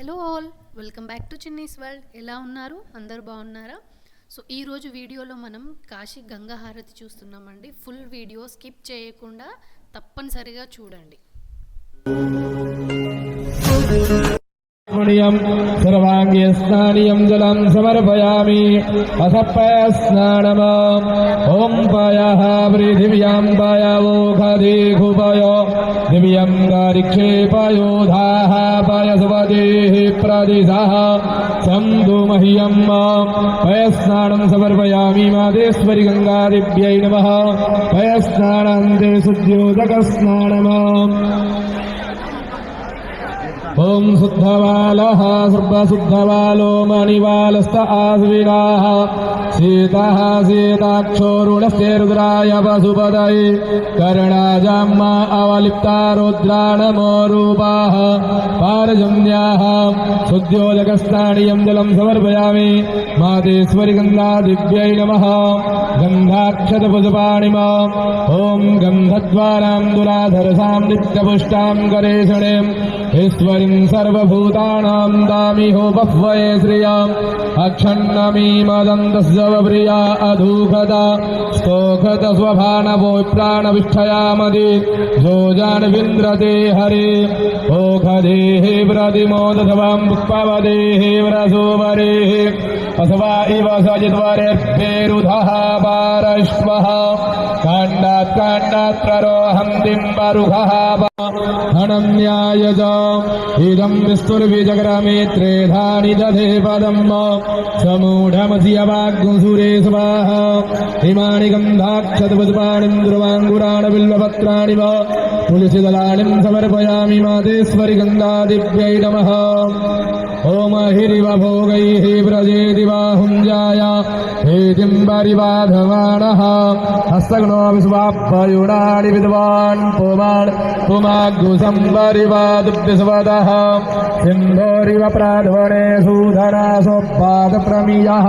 Hello all, welcome back to Chinni's world. ఎలా ఉన్నారు? అందరు బాగున్నారా? సో ఈరోజు వీడియోలో మనం కాశీ గంగా హారతి చూస్తున్నామండి. ఫుల్ వీడియో స్కిప్ చేయకుండా తప్పనిసరిగా చూడండి. सर्वांगे स्नानियं जलं समर्पयामि अथ पयस्नानम् ॐ पयः पृथिव्यां पयवोखदेघुपयो दिव्यं गारिक्षेपयोधाः पयसुपतेः प्रदिशः सन्तु मह्यं पयस्नानं समर्पयामि मातेश्वरि गङ्गादेव्यै नमः. पयस्नानान्ते शुद्ध्योदकस्नानम् ओम शुद्धवालः सर्वशुद्धवालो मणिवालस्त आश्विनाः सीतः सीताक्षोरुणस्ते रुद्राय पशुपतये कर्णाजाम्मा अवलिप्ता रुद्रा नमो रूपाः पारजन्याः शुद्ध्योदकस्नानियं जलं समर्पयामि मातेश्वरि गङ्गादेव्यै नमः. गन्धाक्षतपुष्पाणिम् ॐ गन्धद्वारां दुराधरसां नित्यपुष्टां करेशणीम् ईश्वरीं सर्वभूतानां दामिहो बह्वये श्रियाम् अक्षण्णमीमदन्तस्य प्रिया अधूखता स्तोखत स्वभानवो प्राणविष्ठयामदि जोजानविन्द्रते हरे ओखदेः प्रतिमोदधवां पुष्पवदेः व्रसोवरेः असवा इव सजिद्वरेर्भेरुधः पारश्वः काण्डात् काण्डात् प्ररोहन्तिं परुखः हनन्यायज इदं विस्तुर्विजग्रमे त्रेधानि दधे पदम् समूढमधियवाग्सुरे स्वाहा इमानि गन्धाक्षतपुष्पाणिं ध्रुवाङ्कुराणि बिल्वपत्राणि वा तुलसीदलानिं समर्पयामि मातेश्वरि गङ्गादेव्यै नमः. ओम हिरिव भोगैः व्रजेति बाहुञ्जाय हेतिं परिबाधमानः हस्तग्नो विश्वापयुणानि विद्वान् पुमान् पुमाग्गुसं परिवादुभ्यस्वतः सिन्धोरिव प्राध्वने सूधनासोपादप्रमीयः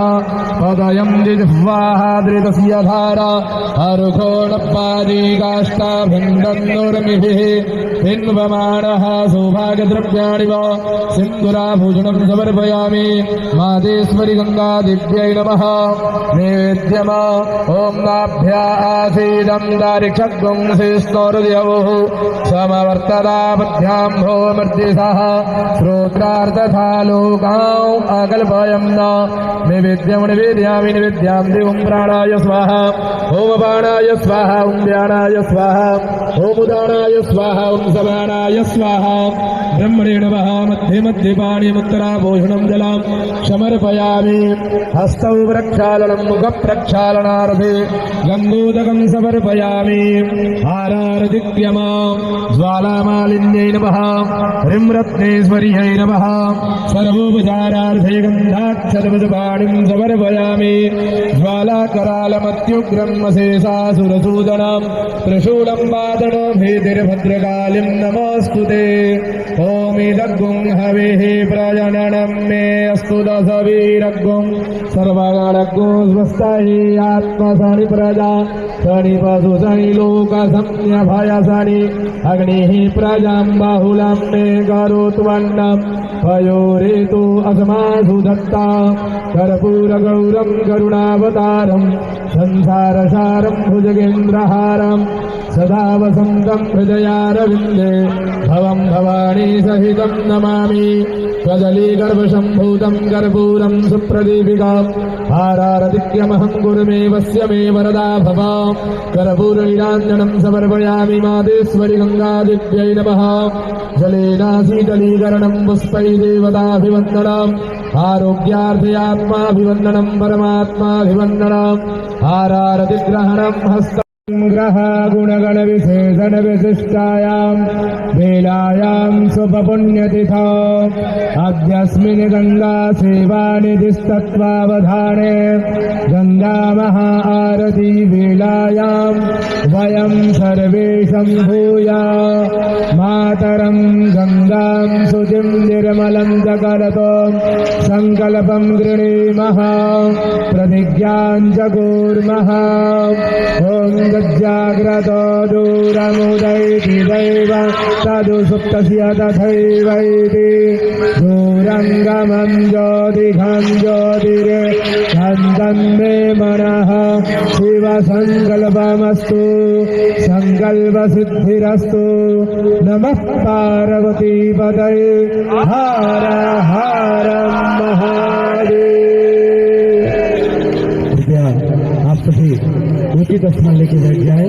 पदयं जिह्वाः धृतस्य धारा अर्घोणपादिकाष्ठाभिन्दन्नुर्मिभिः पिन्वमाणः सौभाग्यद्रव्याणि वा सिन्दूराभूषणं समर्पयामि मातेश्वरि गङ्गादेव्यै नमः. नैवेद्यम् ॐ नाभ्या आसीदं दारिक्षद्वंशिस्तोर्द्यवुः समवर्तदापद्भ्यां भोमर्जिसः श्रोत्रार्थथा लोकां अकल्पयं न नैवेद्यं निवेदयामि निवेद्यां दिवं प्राणाय स्वाहा ॐ बाणाय स्वाहा ॐ व्याणाय स्वाहा ॐ उदानाय स्वाहा ॐ समानाय स्वाहा. ब्रह्मणे नमः. मध्ये मध्ये पाणिमुत्तराभूषणं जलं समर्पयामि. हस्तौ प्रक्षालनं मुखप्रक्षालनार्थे गङ्गोदकं समर्पयामि. हारारतिक्रमा ज्वालामालिन्यै नमः. ह्रीं रत्नेश्वर्यै नमः. सर्वोपचारार्थे गन्धाक्षतपुष्पाणिं समर्पयामि. ज्वालाकरालमत्युग्रं शेषासुरसूदनं त्रिशूलं वादनो भीतिर्भद्रकालिं नमोऽस्तुते. ओमिदग्गुं हविः प्रजननं मे अस्तु दशवीरग्गुं सर्वगणग्गुं स्वस्ताहि आत्मसनि प्रजा शनि पशु शनि लोकसंज्ञभयशनि अग्निः प्रजां बाहुलं मे करोत्वन्नं पयोरेतु अस्मासु दत्ता कर्पूरगौरं करुणावतारं संसारसारं भुजगेन्द्रहारं सदा वसन्तं हृदयारविन्दे भवं भवानी सहितं नमामि. कदलीगर्भसम्भूतं कर्पूरं सुप्रदीपिकां हारारतिक्यमहं गुरुमे वस्य मे वरदा भव. कर्पूरनीराञ्जनं समर्पयामि मातेश्वरि गङ्गादेव्यै नमः. जलेन शीतलीकरणं पुष्पै देवताभिवन्दनम् आरोग्यार्थे आत्माभिवन्दनं परमात्माभिवन्दनं हारारतिग्रहणं हस्त ग्रह गुणगण विशेषण विशिष्टायां वेलायां शुभपुण्यतिथौ अद्यस्मिन् गंगा सेवानिधिस्तत्त्वावधाने गंगा महा आरती वेलायां वयं सर्वे सम्भूया मातरं गंगां शुचिं निर्मलं च करतो संकल्पं गृणीमः प्रतिज्ञां च कुर्मः. ॐ जाग्रतो दूरमुदैति दैव तदु सुप्तस्य तथैवैति दूर ज्योतिरङ्गमं ज्योतिघं ज्योतिर्छन्दं मे मनः शिवसङ्कल्पमस्तु सङ्कल्पसिद्धिरस्तु नमः पार्वतीपतये हर हर महादेव। कृपया आप सभी उचित स्थान लेके बैठ जाए।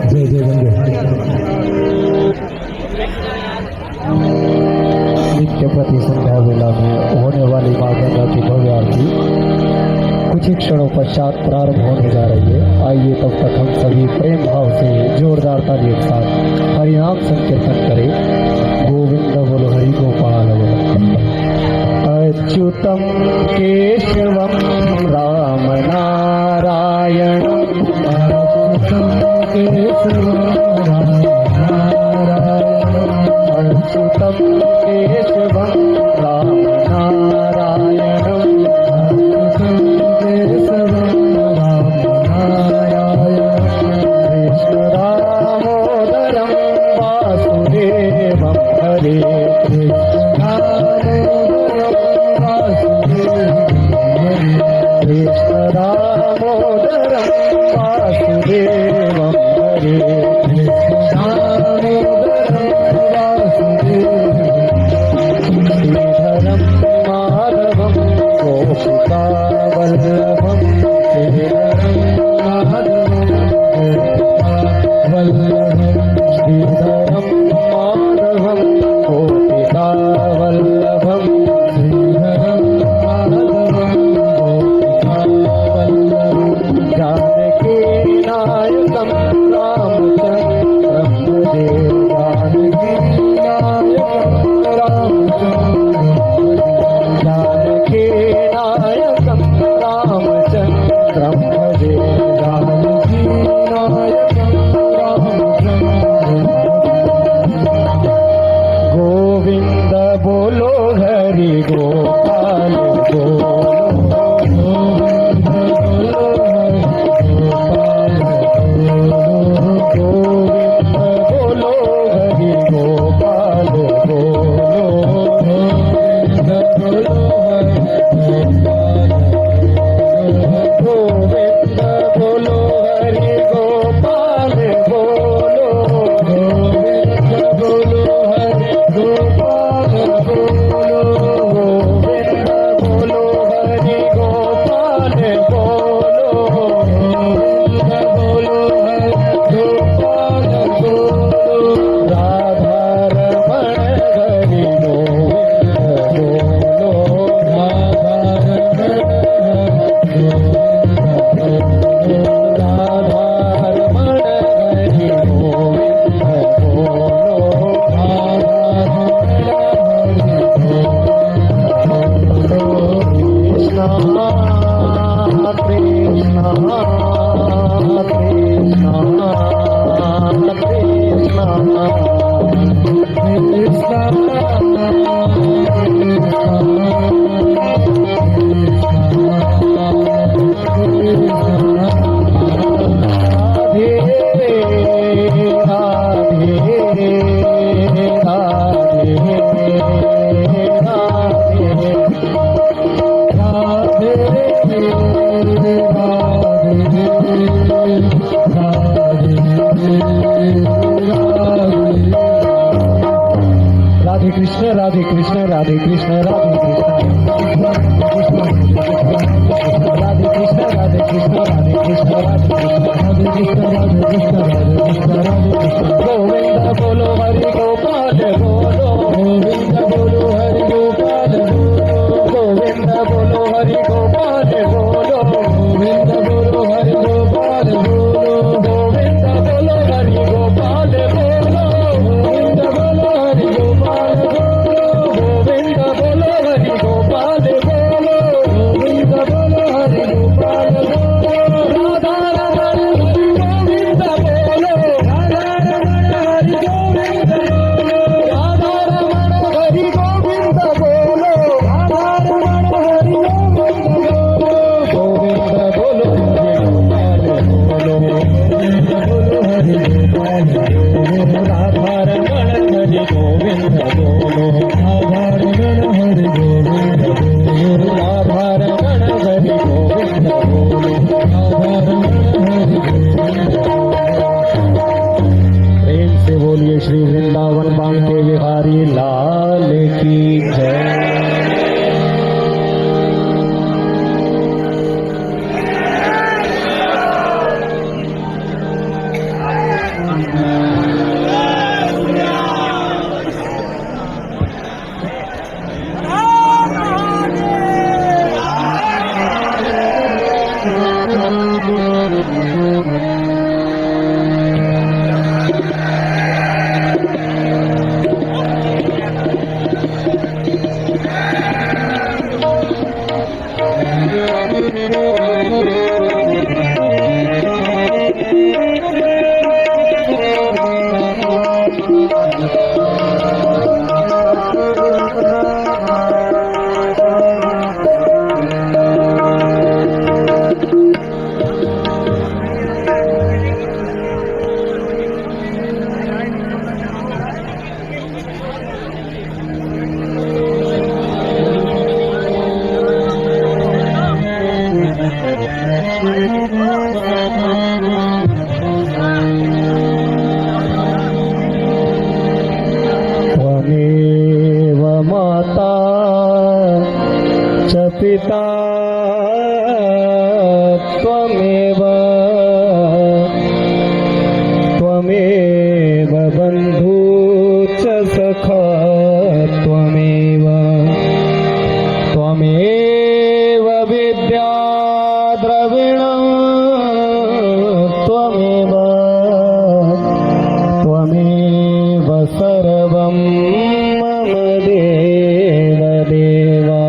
जय जय गंगे। नित्य प्रति संध्या वेला में होने वाली मां गंगा की भव्य आरती कुछ ही क्षणों पश्चात प्रारंभ होने जा रही है। आइए तब तक हम सभी प्रेम भाव से जोरदार ताली के साथ हरिनाम संकीर्तन करें। गोविंद बोलो हरि गोपाल बोलो। अच्युतम केशवम राम नारायणम अच्युतम केशवम राम नारायणम अच्युतम केशवम राम नारायणम अच्युतम केशवम राम नारायणम कृष्ण दामोदरम वासुदेवम हरे कृष्ण दामोदरम वासुदेवम हरे कृष्ण श्रीधरम माधवम गोपिका वल्लभम श्रीधरम माधवम गोपिका वल्लभम श्रीधरम माधवम गोपिका वल्लभम श्रीधरम माधवम गोपिका वल्लभम जानकी नायकम रामचंद्रम देव जानकी जानकी नायकम रामचंद्रम भजे जानकी नायकम रामचंद्रम गोविंद बोलो हरि गोपाल बोलो गोविंद बोलो हरि गोपाल बोलो गोविंद बोलो हरि गोपाल बोलो गोविंद बोलो हरि गोविंद बोलो हरि गोपाल बोलो गोविंद बोलो हरि गोपाल बोलो गोविंद बोलो हरि गोपाल बोलो गोविंद बोलो हरि गोपाल बोलो राधा रमण हरि गोविंद बोलो राधा रमण राधा रमण हरि गोविंद बोलो राधा कृष्ण राधे कृष्ण राधे कृष्ण राधे कृष्ण राधे कृष्ण राधे कृष्ण राधे कृष्ण राधे कृष्ण राधे कृष्ण राधे कृष्ण राधे कृष्ण गोविंद बोलो हरि गोपाल बोलो गोविंद बोलो हरि गोपाल बोलो गोविंद बोलो हरि गोपाल बोलो गोविंद बोलो हरि गोपाल बोलो गोविंद बोलो हरि गोपाल बोलो गोविंद बोलो हरि गोपाल गोविंद बोलो हरि गोपाल बोलो गोविंद बोलो हरि गोपाल बोलो राधा रमण गोविंद बोलो राधा रमण च पिता त्वमेव त्वमेव बन्धु च सखा त्वमेव त्वमेव विद्या द्रविणं त्वमेव त्वमेव सर्वं मम देव देवा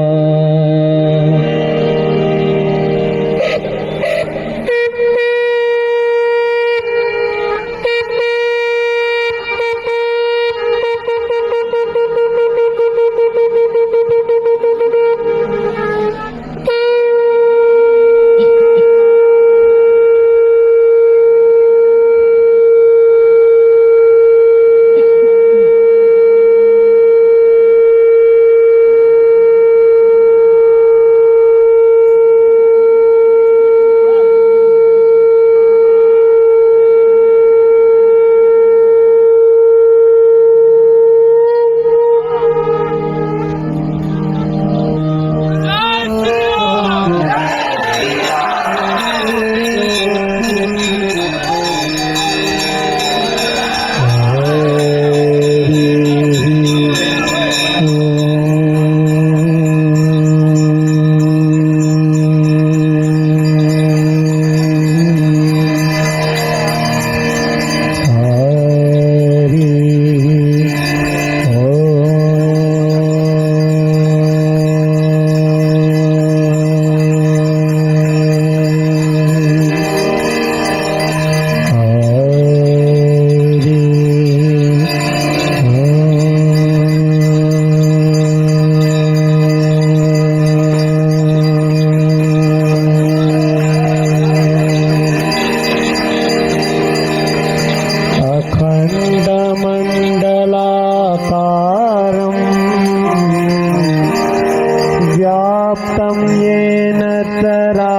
व्याप्तं येन चराचरम्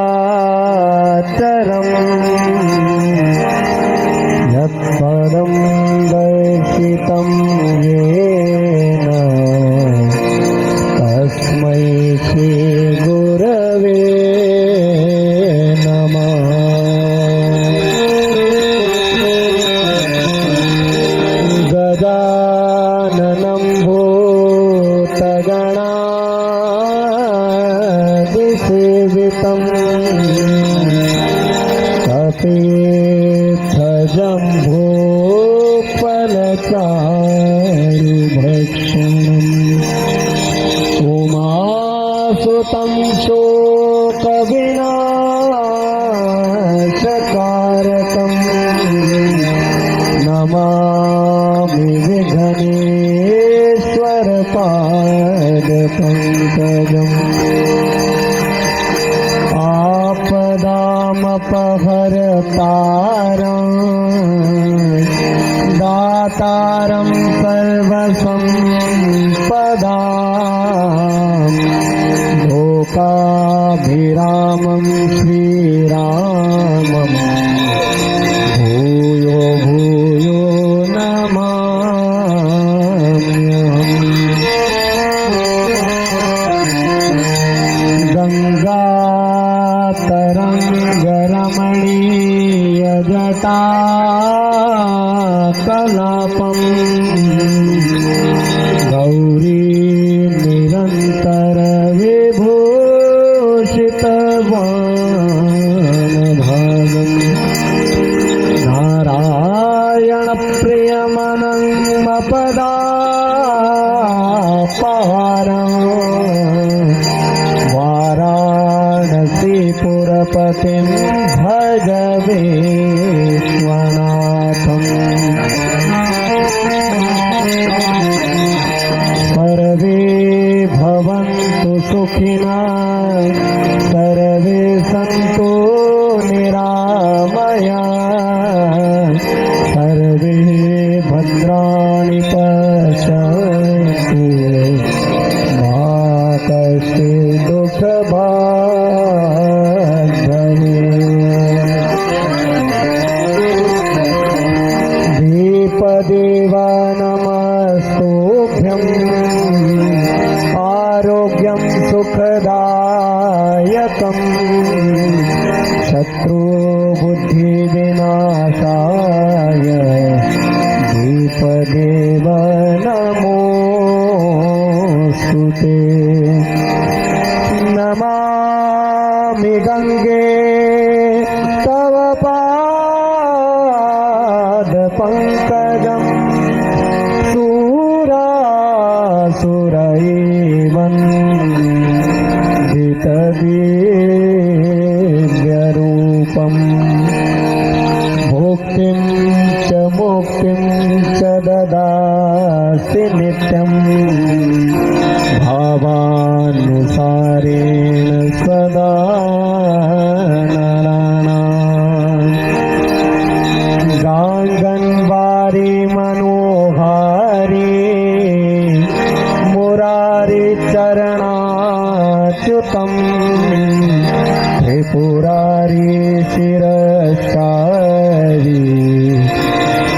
यत्पदं दर्शितं येन तस्मै श्रीगुरवे नमः। गजाननं भूतगणादिसेवितं कपित्थजम्भोफलचारुभक्षणम् उमासुतं शोकविनाशकारकम् नमामि विघ्नेश्वरपादपङ्कजम्। आपदामपहरतारं दातारं सर्वसम्पदां लोकाभिरामं श्रीरामं भूयो भूयो नमाम्यहम्। गङ्गातरङ्गरमणीयजटा कलापम् गौरी निरन्तरविभूषितवानभागम् नारायणप्रियमनङ्गपदापहारम् वाराणसीपुरपतिं भज विश्वनाथम्। सर्वे भवन्तु सुखिनः सर्वे सन्तु निरामयाः सर्वे भद्राणि पश्यन्तु मा कश्चित् दुःखभाग् भवेत्। दीपदेवा नमस्तुभ्यम्। आरोग्यं सुखदायकम् शत्रुबुद्धिविनाशाय दीपदेव नमोऽस्तु ते। नमामि गंगे तव पादपङ्कजम् शूरासुरैवन्दितदिव्यरूपम् भुक्तिं च मुक्तिं च ददासि नित्यम् भावानुसारेण सदा नराणाम् गाङ्गन्वारी मनोहारी मुरारी चरणाच्युतम् त्रिपुरारी शिरश्चारी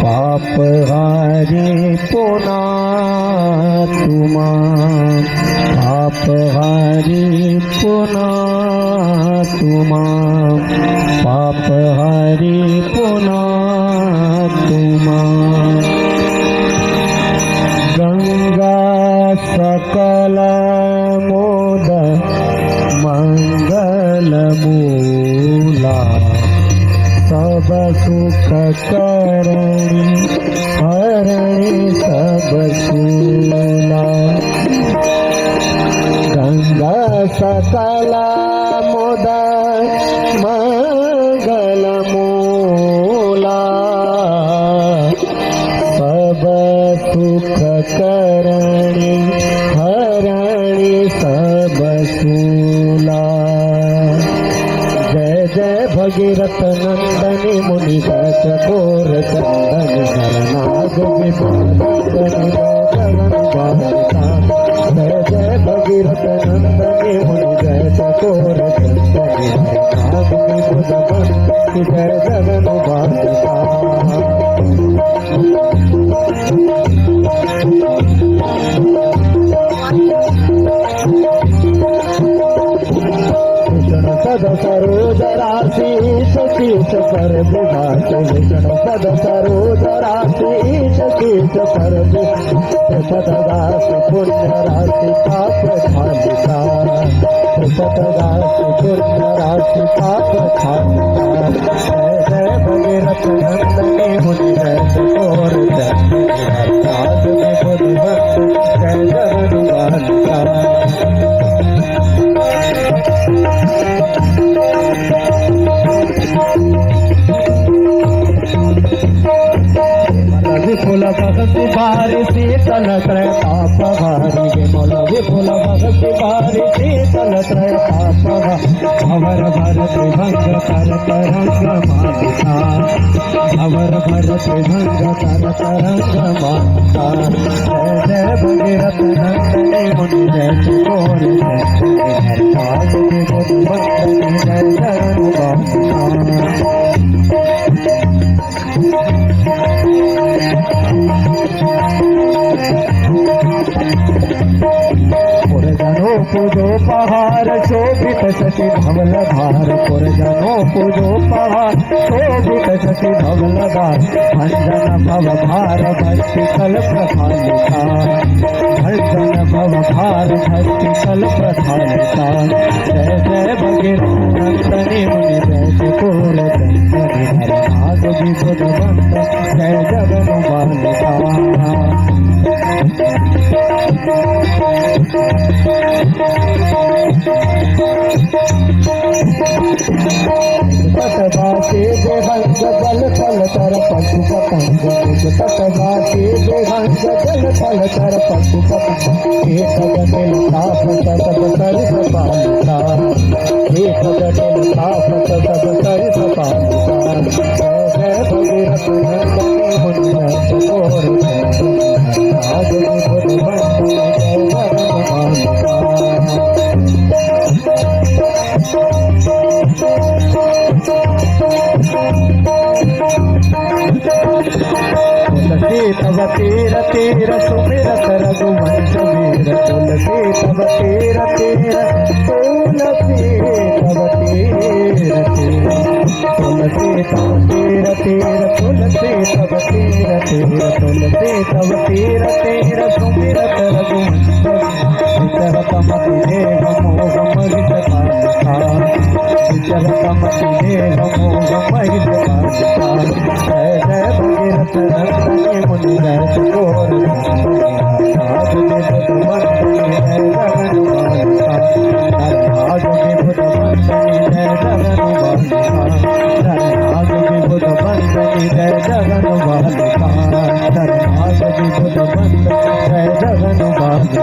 पापहारी पुनातु मां पापहारी पुनातु मां पापहारी पुनातु मां। गंगा सकल मोद मंगलमूला सब सुख करणी हरणी सब शूला। गंगा सकल मोद मंगलमूला सब सुख करणी हरणी सब शूला। जय जय भगीरथ नंदनी मुनि चकोर चंदन शरणाग विभूषण जय जय भगीरथ नंदनी मुनि चकोर चंदन शरणाग विभूषण जय जगन बालिका। पद सरोज राशि शीश पर विभाष विष्णु पद सरोज राशि शीश पर पद दास पुण्य राशि पाप खालिका पद दास पुण्य राशि पाप खालिका। जय जय भगीरथ नंदनी मुनि जय चकोर राज में बुद्धिवत जय जगन बालिका। विपुल भगति बारी शीतल त्रय पाप भारी विपुल विपुल भगति बारी शीतल त्रय पाप अवर भर त्रिभंग कर तरंग मालिका अवर भर त्रिभंग कर तरंग मालिका। जय जय भगीरथ नंदनी मुनि जय चकोर जय चरण बालिका। पुरजनों पूजो पहाड़ शोभित शशि धवल भार पुरजनों पूजो पहाड़ शोभित शशि धवल भार भंजन भव भार भक्ति कल प्रधानिका भंजन भव भार भक्ति कल प्रधानिका। जय जय भगीरथ नंदनी मुनि जय चकोर चंदनी हरनाग विबुधवंत जय जगन बालिका। तटवासी देहंस जल फल तर पशु पतंग तटवासी देहंस जल फल तर पशु पतंग एक जटिल साफ सब सरिस बालिका एक जटिल साफ सब सरिस बालिका। जय भगीरथ नंदनी मुनि जय चकोर आज विबुधवंत जय जगन बालिका। तव तीर तीर सुमिरत रघुवंश वीर तुलसी तब तीर तीर तुलसी तब तीर तीर तुलसी तब तीर तीर तुलसी तब तीर तीर तुलसी तब तीर तीर सुमिरत रघुवंश विचरत मति देह मोह महित कांता विचरत मति देह मोह महित कांता जय जय भगीरथ नंदन मुनि जय चकोर आज विभुत वंदनी जय जगन बालिका आज विभुत वंदनी जय जगन बालिका आज विभुत वंदनी जय जगन बालिका आज विभुत वंदनी जय जगन बालिका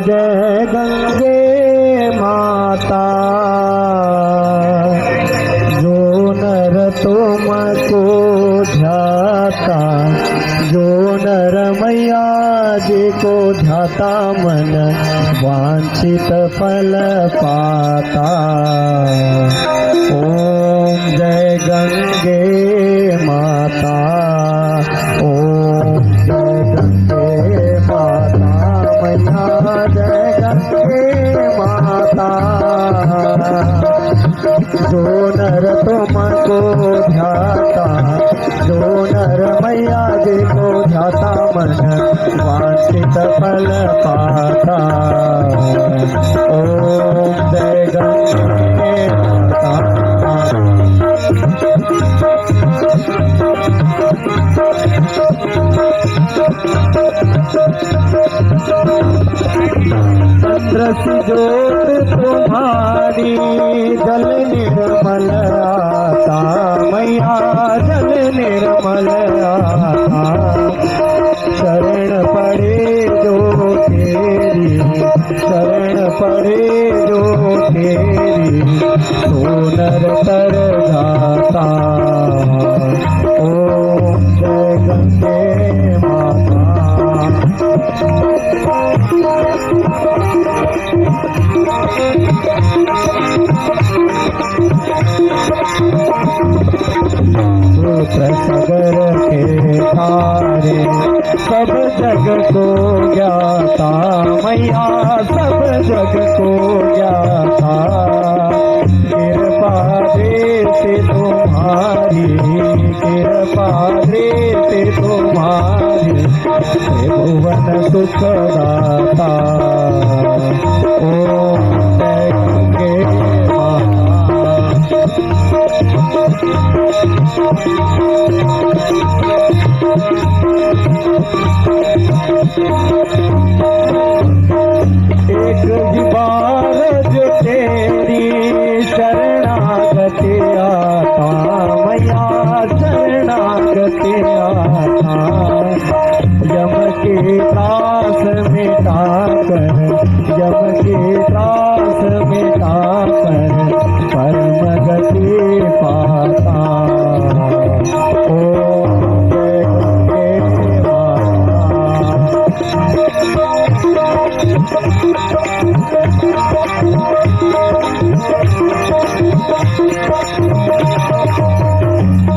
जय गंगे माता जो नर तुमको ध्याता जो नर मैया जी को ध्याता मन वांछित फल पाता। ओम जय गंगे माता ओम जय गंगे माता मैया जय गंगे माता जो नर तुमको ध्याता जो नर मैया जी को ध्याता मन वांछित फल पाता। ओम जय गंगे माता चंद्र सी ज्योत तुम्हारी जल निर्मल आता मैया जल निर्मल आता शरण पड़े जो तेरी शरण पड़े जो तेरी सोनर तर जाता। ओम जय गंगे माता सगर के तारे सब जग को ज्ञाता मैया सब जग को ज्ञाता कृपा देते तुम्हारी कृपा देते तुम्हारी भुवन सुख दाता। ओम जय गंगे एक ही बार जो तेरी शरणागति आता मैया शरणागति आता यम के त्रास मिटा कर यम के त्रास मिटा कर परम गति पाता। ओम जय गंगे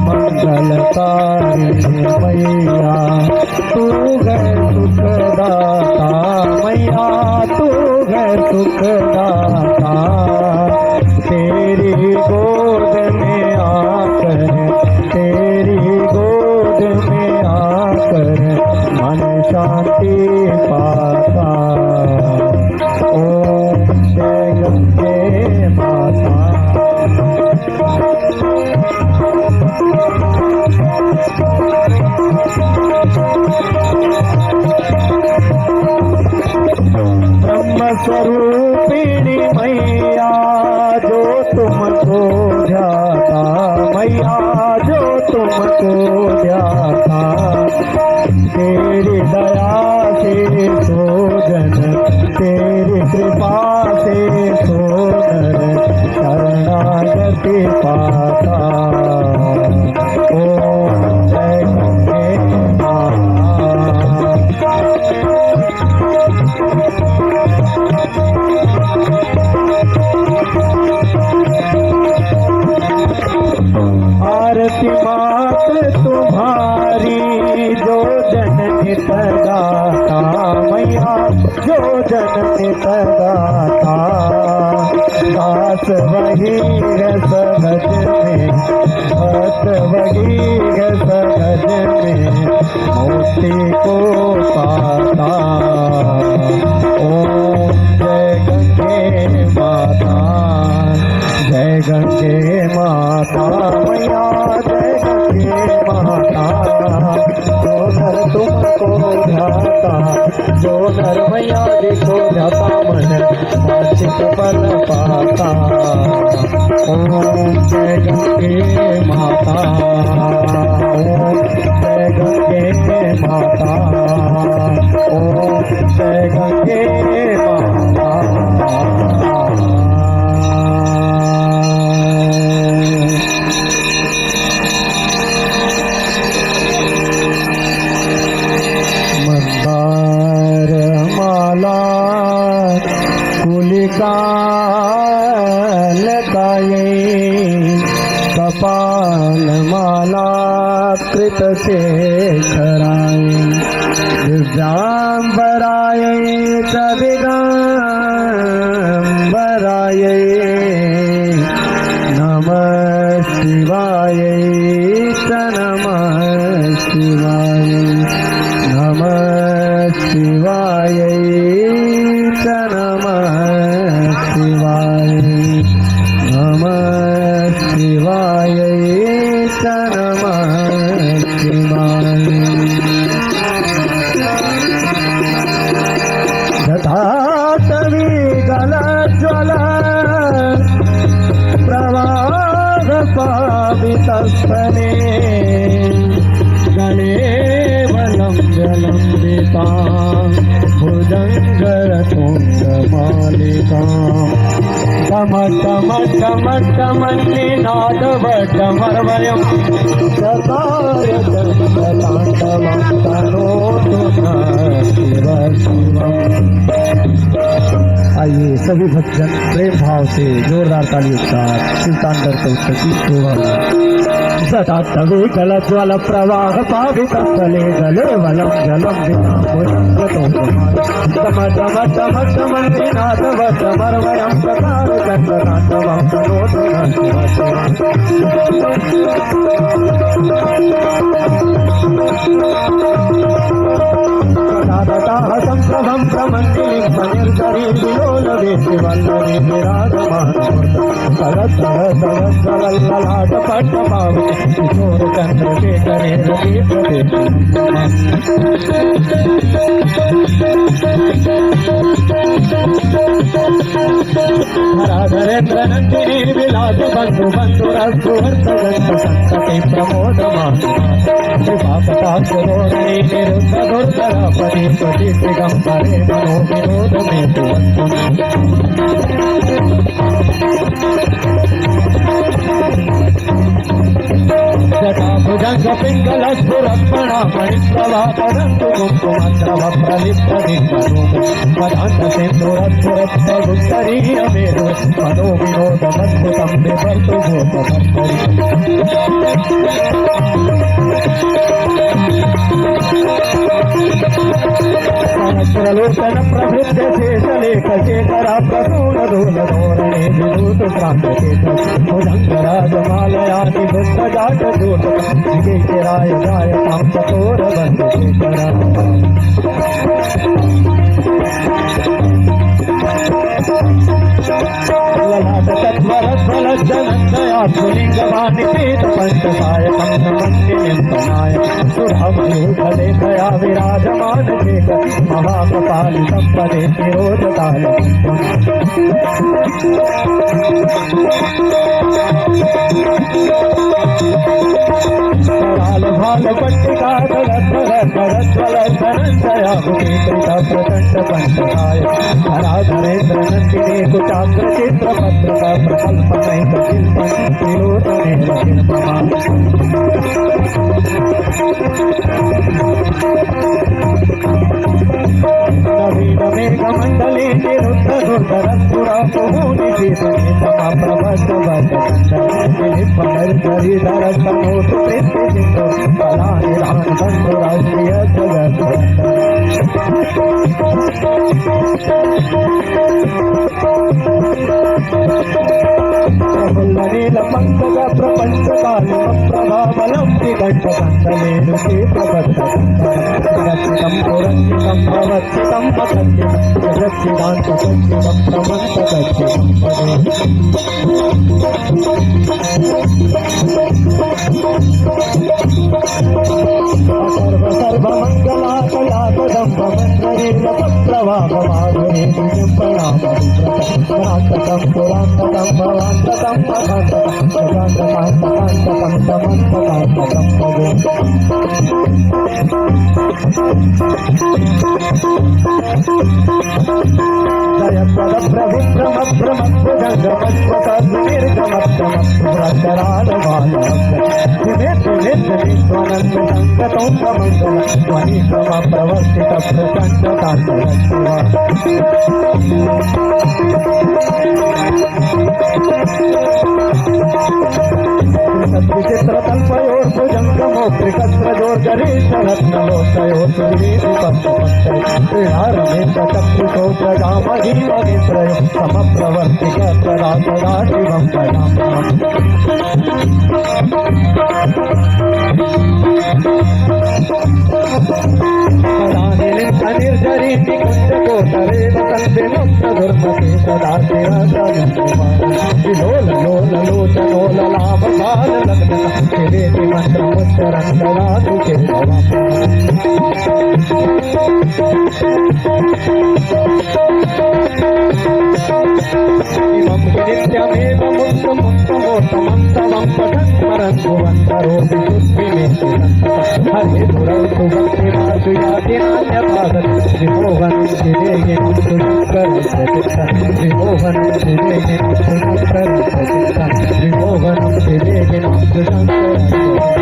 मंगलकारी मैया तू है सुखदाता मैया तू है सुखदाता तेरी गोद में आकर तेरी गोद में आकर मन शांति पाता। ओम जय गंगे माता। ब्रह्म स्वरूपिणी मैया जो तुमको ध्याता, मैया जो तुमको ध्याता, तेरी दया से सो जन, तेरी कृपा से सो नर शरणागति पाता। ओम जय गंगे माता। आरती मात तुम्हारी जो जनहित गाता, मैया जो जनहित गाता, दास वही सहज में, भक्त वही सहज में, मोक्ति को पाता। ओम जय गंगे माता, जय गंगे माता, मैया जय गंगे माता। जो नर तुमको ध्याता, जो नर मैया जी को ध्याता, मन वाचिक फल पाता। ओम जय गंगे माता, ओम जय गंगे माता, ओम जय गंगे माता। मंदार माला कुलिका लताये, कपाल माला कृत शेखराय, दिव्यांबराय च दिगंबराय, नमः शिवाय च नमः शिवाय, नमः शिवाय च नमः शिवाय, नमः शिवाय च नमः शिवाय। जटाटवी गलज्ज्वल प्रवाह पावितस्थले, लंबिता भुजंगर तुंगमालिका, टम टम टम टम निनाद वटमर्वयम्, सतार तांडवं तनोतु शिव शिवम्। आइए सभी भक्तजन प्रेम भाव से जोरदार ताली के साथ शिव तांडव कौस्तुभ की शोभा। जटाटवी गलज्ज्वल प्रवाह पावितस्थले, जले वलं जलं विनाभुजङ्गतो टम टम टम टम निनाद वटमर्वयम्, सतार तांडवं तनोतु दादाः संप्रभं प्रमन्दिलिं सनिर्जरी विलोलवेशि वल्लवी विराजमानमूर्तं, सरसरसरसरल्ललाट पट्टपावनि, किशोरचन्द्रशेखरे रवि प्रदेशे। धराधरेन्द्र नन्दिनी विलास बन्धु बन्धुरस्तु हर्षजन्म सन्तति प्रमोदमाना, कृपाकटाक्षरोहिणी निरुद्ध दुर्धरापति पति दिगम्बरे मनो विनोद मे जटाभुजंग पिंगल स्फुरत्मणा मणिप्रभा परन्तु कुङ्कुमद्रव प्रलिप्त दिग्मनोम, पदान्त सिन्दूरस्फुरत्त गुप्तरीय मेरु, मनो विनोदमद्भुतं बिभर्तु भूतभर्तरि। सहस्रलोचन प्रभृत्य शेषलेख शेखरा प्रसून धूलधोरणे विभूत क्रान्तकेश, भुजङ्गराजमालयानि बुद्धजाट दूत, विकेशिराय गायतां चकोरबन्धशेखरा। ललाटतत्वरज्वलज्जलज्जयात्मलिङ्गवाणि पीतपञ्चसायकं नमन्तिनिन्दनाय सुधामयूखलेखया विराजमानचेक महाकपालि सम्पदे शिरोजतालम् भालपट्टिका धरज्वलज्जलज्जया भूमिकृता प्रचण्ड पञ्चकाय धराधरेन्द्र नन्दिनी कुचाग्रचित्रपत्रका प्रकल्पनैक शिल्पं शिरोधनेन शिल्पमा नवीनमेघमण्डले निरुद्धदुर्धरस्फुरा कुहूनिशीतने समाप्रभद्रवद्दरिधरसमोतु प्रीतिसिन्धु कलानिधानबन्धु राष्ट्रिय जगत् प्रफुल्लनीलपङ्कज प्रपञ्चकालिमप्रभावलं विकण्ठकण्ठलेनुषे प्रबद्धरक्षितं पुरञ्जितं भवत्सितं पतञ्जितं जगत्सिदान्तसञ्जितं प्रमन्तगच्छितं सर्वमङ्गलाकलापदम्बमन्त्रेन्द्रप्रभावमाधुरे पुरान्तकं पुरान्तकं भवान्तकं महान्तकं प्रशान्तकान्तकान्तकं समन्तकान्तकं भवे प्रवर्तित प्रचण्डकान्तरत्नलोकयोर्भुजङ्गमोत्रिकस्रजोर्गरीशरत्नलोकयोर्श्रीहारमेशचक्षुषो प्रजामहीमगित्रयो समप्रवर्तिक सदा सदा शिवं निर्जरीति कुञ्जकोटरेव कल्पिमुक्तदुर्मते सदा शिरलोलोलोचनोललाभकाललग्नः शिवेति मन्त्रमुच्चरन् ददातु केशवम् इमं नित्यमेव मुक्तमुक्तमोत्तमन्तमं पठन् स्मरन्तु वन्तरोऽपि शुद्धिमेति हरे दुरन्तु भक्तिमासु याति नान्यभागत् विमोहनं शिवेयं सुशङ्करचित्तं विमोहनं शिवेयं सुशङ्करचित्तं विमोहनं शिवेयं सुशङ्करचित्तं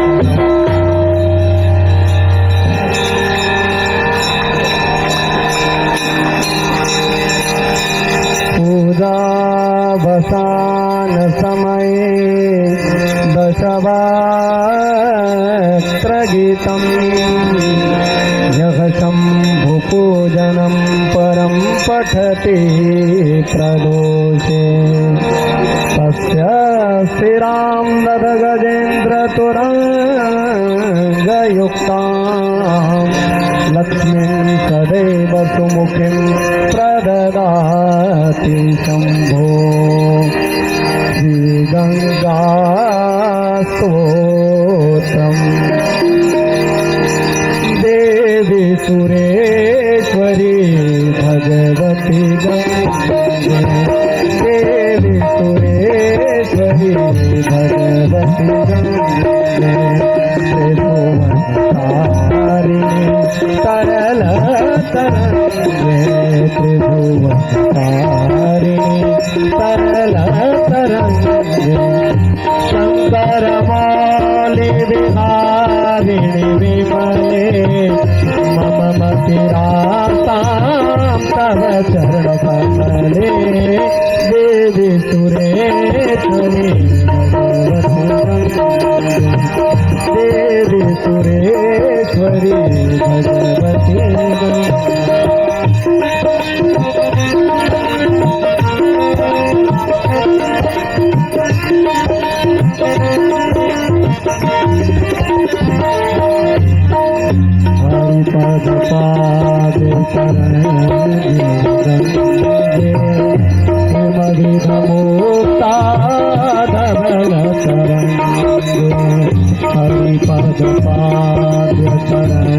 पूजावसान समये दशवक्त्रगीतं यः शम्भुपूजनं परं पठति प्रदोषे तस्य स्थिरां ददगजेन्द्रतुरङ्गयुक्तां लक्ष्मीं सदैव सुमुखीं प्रददाति शम्भो श्रीगङ्गास्तोत्रम् देवी सुरेश्वरी भगवती गङ्गे देवी सुरेश्वरी भगवती गङ्गे त्रिभुवनतारिणी तरल तरङ्गे त्रिभुवनतारिणी तरल तरङ्गे शङ्करमौलि विहारिणि विमले मम मतिरातां तव चरणकमले देवी सुरेश्वरी देवी सुरेश्वरी भगवती मुक्ता धवल तरंगे हरिपद पाद्य तरंगे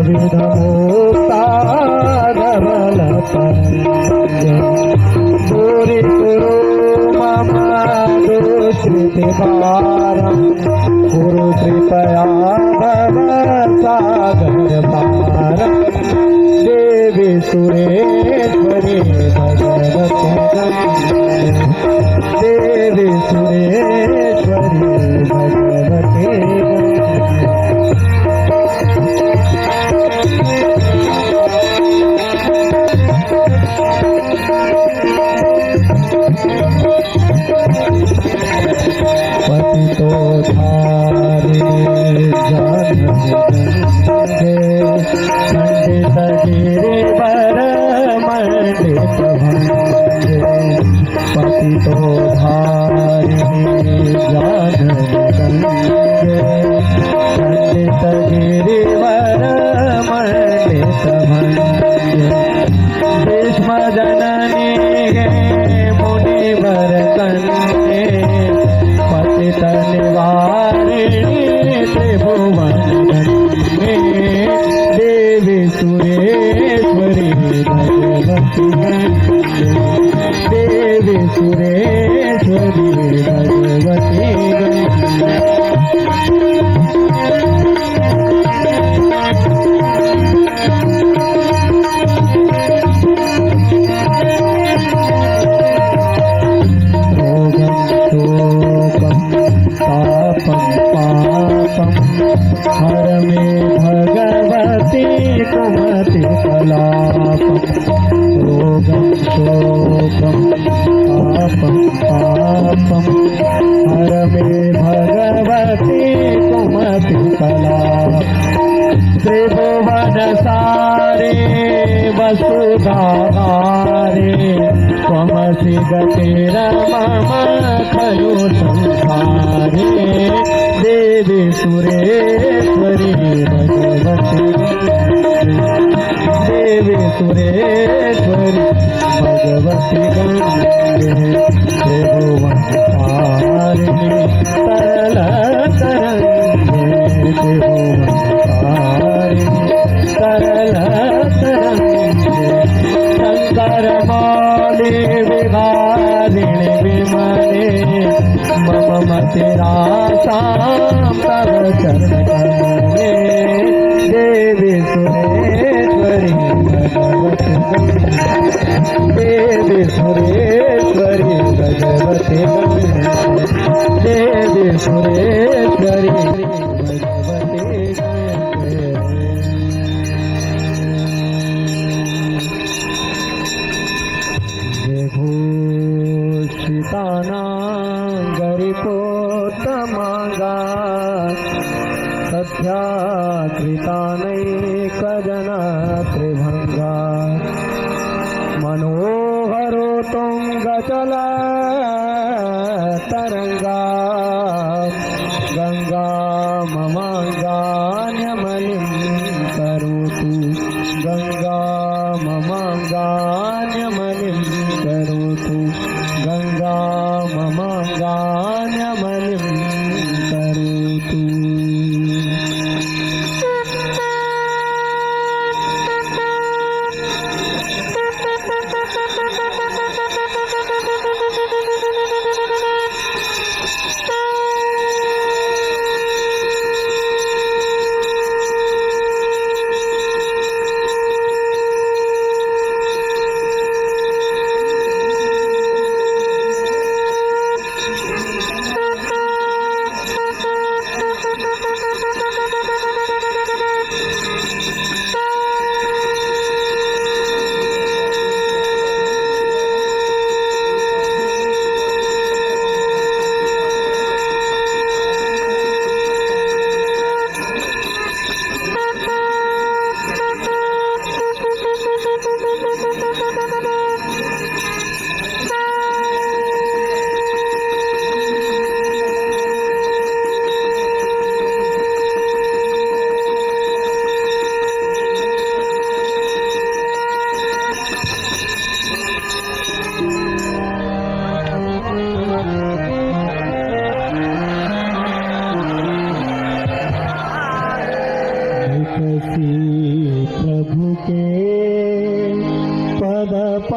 विध मुक्ता धवल तरंगे पूरी कुरु मम दुष्कृति भारम कुरु कृपया भव सागर पारम देवी सुरेश्वरी भगवती गंगे देवी सुरेश्वरी भगवती पतितो धारिणी जन गंगे पंडित गिरिवर मंडित भंगे पतितो धारिणी जन गंगे पंडित गिरिवर मंडित भंगे भीष्म जननी मुनिवर कन्ये पतित निवारिणी त्रिभुवन गंगे देवी सुरेश्वरी भगवती गंगे देवी सुरेश्वरी भगवती गंगे हर में भगवती कुमति कलापम रोगम शोकम पापम पापम हर में भगवती कुमति कलापम त्रिभुवन सारे वसुधारे त्वमसि गतिर्मम खलु संसारे देवी सुरेश्वरी भगवती देवी सुरेश्वरी भगवती गंगे त्रिभुवन तारिणी तरल तरंगे त्रिभुवन तारिणी तरल तरंगे शंकर मौली विभारिणी विमले मम मतिरासां तव चरण कमले देवी सुरेश्वरी भगवती देवी सुरेश्वरी भगवती देवी सुरेश्वरी भगवती भूषितानां गरिपोत्तमांगा सत्याकृतानैकजना त्रिभंगा मनोहरो तुंगचला तरंगा गंगा ममांगान्यमलिं करोतु गंगा ममांगान्यमलिं करोतु गंगा ममांगान्यमलिं करोतु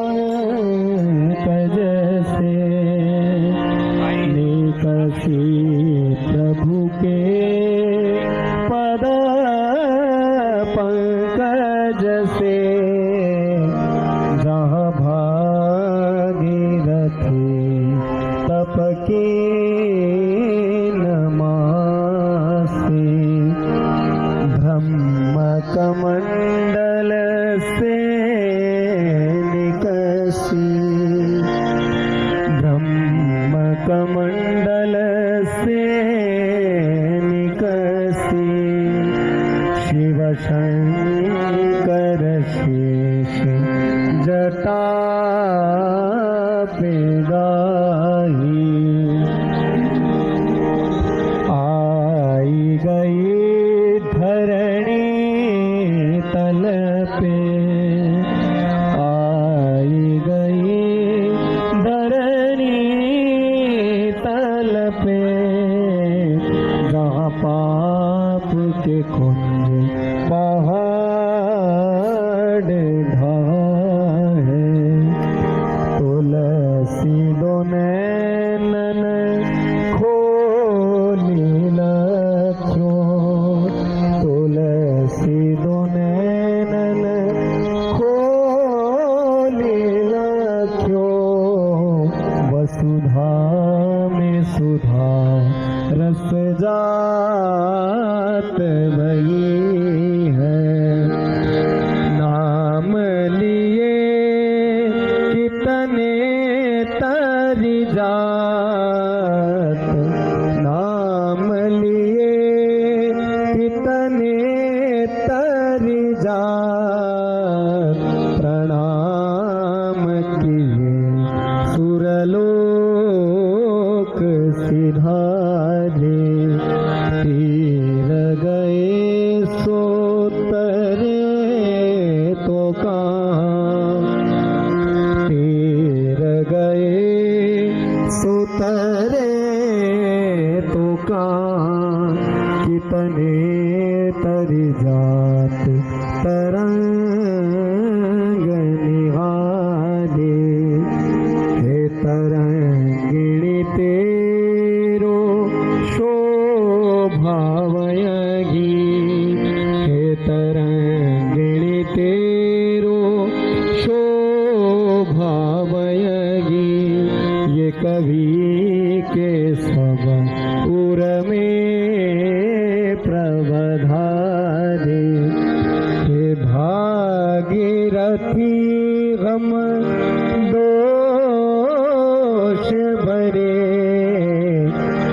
पंकज से निकसी प्रभु के पद पंकज से जहाँ भागीरथी तप के नमासी ब्रह्म कमंडल से निकसी ब्रह्म कमंडल से निकसी शिव शंकर शेष जटा पे गाही आई गई धरणी तल पे आई गई धरणी तल पे जहाँ पाप के कुंज पहाड़ ढाहे तुलसी दो नैनन खोली लक्ष्यों तुलसी दो नैनन खोली लक्ष्यों वसुधा में सुधा रस जात भई है नाम लिए कितने तरी जात नाम लिए कितने तरी जात प्रणाम किए सुरलोक सिधारे तीर गए सोतरे तो कहाँ तीर गए सुतरे तो कहाँ कितने तरी जात तरंग निहारे हे तरंगिणी तेरो शोभावयगी हे तरंगिणी तेरो शोभावयगी ये कवि के सब उर में प्रवधारे हे भागीरथी गम दोष भरे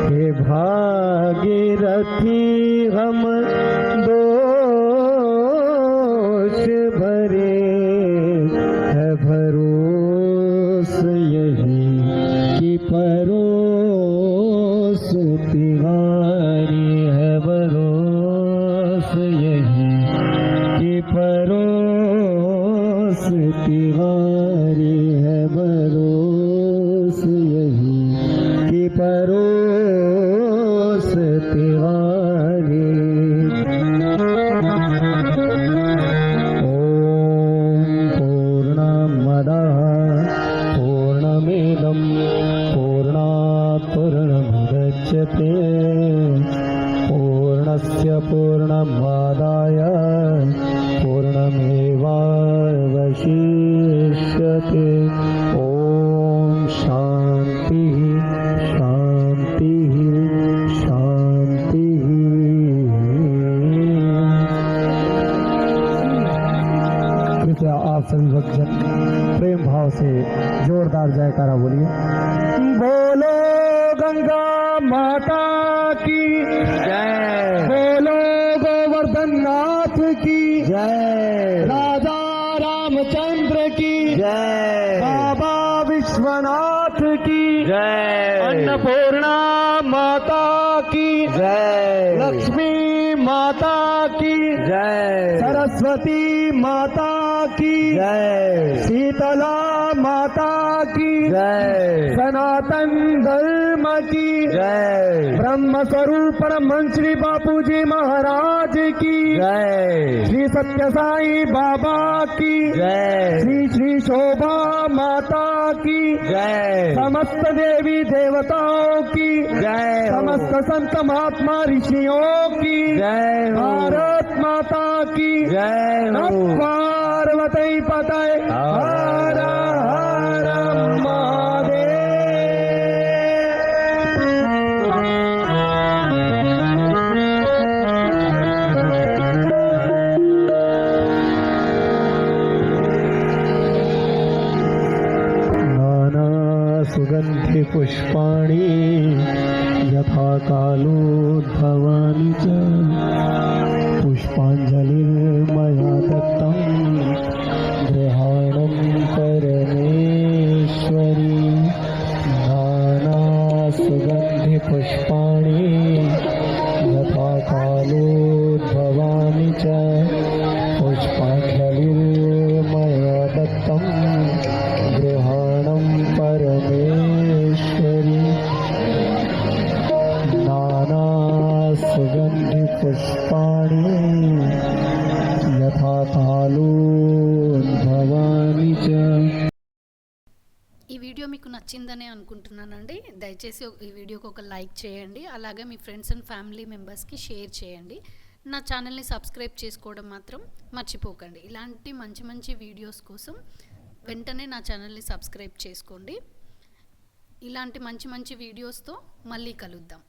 हे भागीरथी हम दोष भरे है भरोस यही कि परोस तिहारी है भरोस यही कि परोस तिहारी है भरोस यही कि परोस तिहारी ओम पूर्णमदः पूर्णमिदं पूर्णात् पूर्णमुदच्यते पूर्णस्य पूर्णमादाय पूर्णमेवावशिष्यते ॐ शांति शांति शांति कृपया आप सभी भक्तजन प्रेम भाव से जोरदार जयकारा बोलिए बोलो गंगा माता की जय बोलो गोवर्धन नाथ की जय राजा रामचंद्र की जय बाबा विश्वनाथ की जय अन्नपूर्णा माता की जय लक्ष्मी माता की जय सरस्वती माता की जय शीतला माता की जय सनातन धर्म की जय ब्रह्म स्वरूप परमहंस श्री बापूजी महाराज की जय श्री सत्य साई बाबा की जय श्री श्री शोभा माता की जय समस्त देवी देवताओं की जय हो। समस्त संत महात्मा ऋषियों की जय हो। भारत माता की जय हो। नमः पार्वती पतये हर हर नाना सुगंधि पुष्पाणि यथा कालोद्भवानि च पुष्पाञ्जलिर्मया दत्तं गृहाणं परमेश्वरी नाना सुगंधि पुष्पाणि यथा कालोद्भवानि च पुष्पाञ्जलिर्मया दत्तं गृहाणं परमेश्वरी नाना सुगंधि पुष्पाणि यथा कालोद्भवानि च। ఈ వీడియో మీకు నచ్చిందనే అనుకుంటున్నానండి. దయచేసి ఈ వీడియోకి ఒక లైక్ చేయండి, అలాగే మీ ఫ్రెండ్స్ అండ్ ఫ్యామిలీ మెంబర్స్కి షేర్ చేయండి. నా ఛానల్ని సబ్స్క్రైబ్ చేసుకోవడం మాత్రం మర్చిపోకండి. ఇలాంటి మంచి మంచి వీడియోస్ కోసం వెంటనే నా ఛానల్ని సబ్స్క్రైబ్ చేసుకోండి. ఇలాంటి మంచి మంచి వీడియోస్తో మళ్ళీ కలుద్దాం.